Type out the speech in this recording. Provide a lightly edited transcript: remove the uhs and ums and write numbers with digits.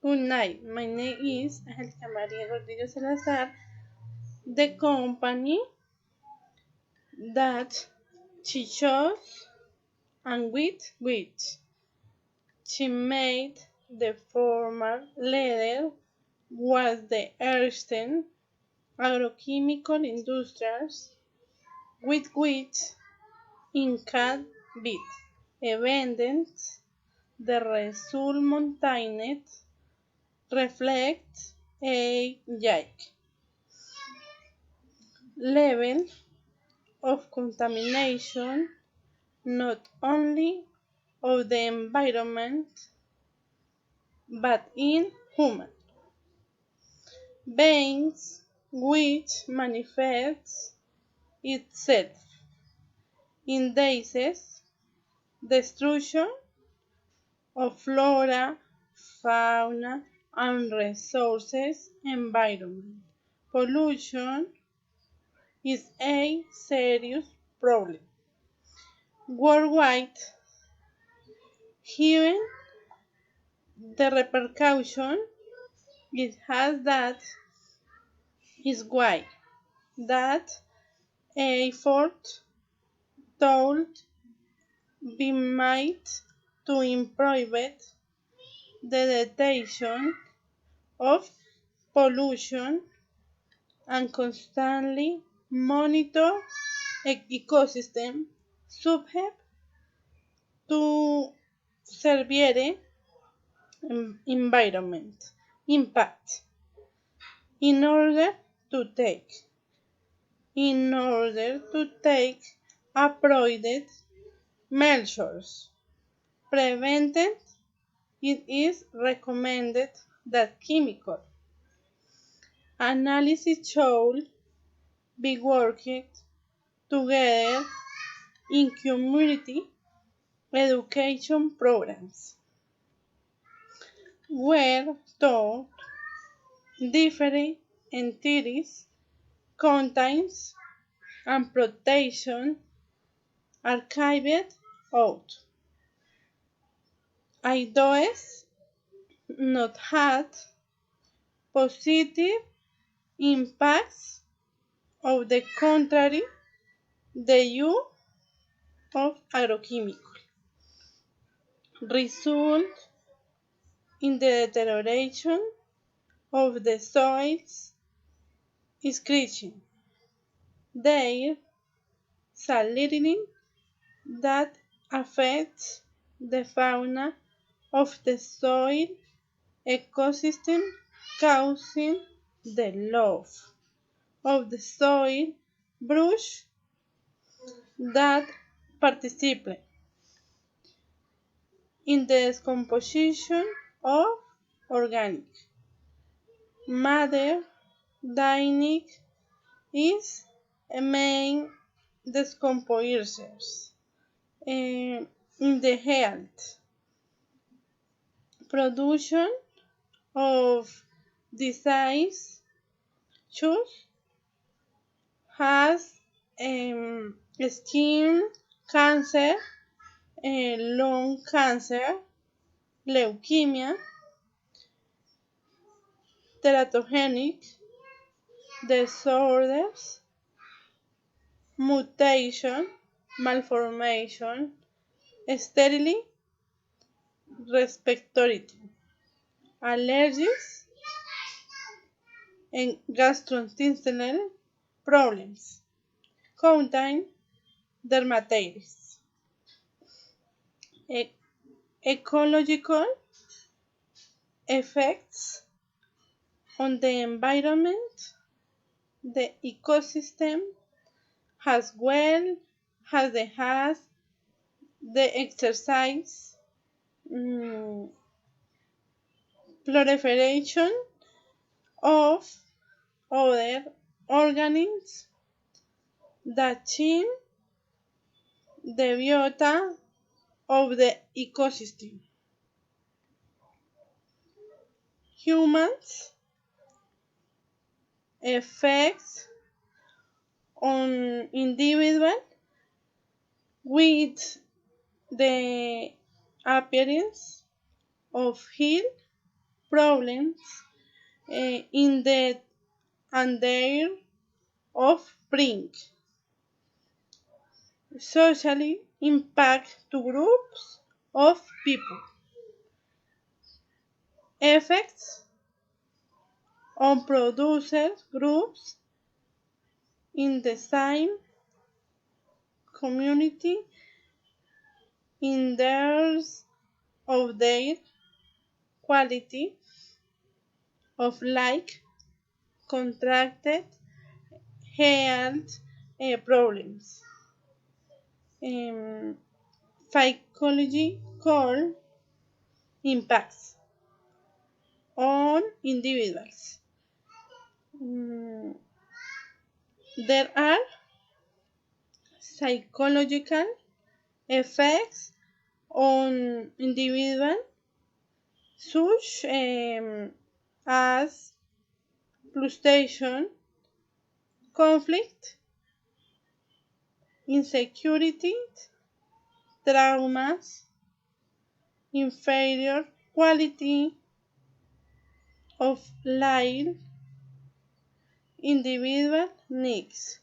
Good night. My name is Angelica Maria Gordillo Salazar. The company that she chose and with she made the former leader was the Ersten Agrochemical Industries with which in cat bit evidence the result maintained reflects a high level of contamination not only of the environment but in human beings, which manifests itself in disease, destruction of flora, fauna, and resources environment. Pollution is a serious problem worldwide. Given the repercussion it has, that is why that effort should be made to improve the detection of pollution and constantly monitor ecosystem subject to severe environment impact in order to take appropriate measures. Prevented, it is recommended that chemical analysis should be worked together in community education programs where taught different entities contains and protection archived out. Those not had positive impacts of the contrary the use of agrochemical result in the deterioration of the soil's excretion, their salinity that affects the fauna of the soil ecosystem, causing the loss of the soil brush that participate in the decomposition of organic matter. Dining is a main decomposers in the health. Production of disease such as skin cancer, lung cancer, leukemia, teratogenic disorders, mutation, malformation, sterility, respiratory allergies, and gastrointestinal problems. Contain dermatitis. Ecological effects on the environment, the ecosystem, as well as the exercise, proliferation of other organisms that change the biota of the ecosystem. Humans effects on individual with the appearance of health problems in the under of bring socially impact to groups of people. Effects on producer groups in the same community in terms of their quality of like contracted health problems. Um, Psychological impacts on individuals. Mm, there are psychological effects on individuals such as frustration, conflict, insecurity, traumas, inferior quality of life, individual needs.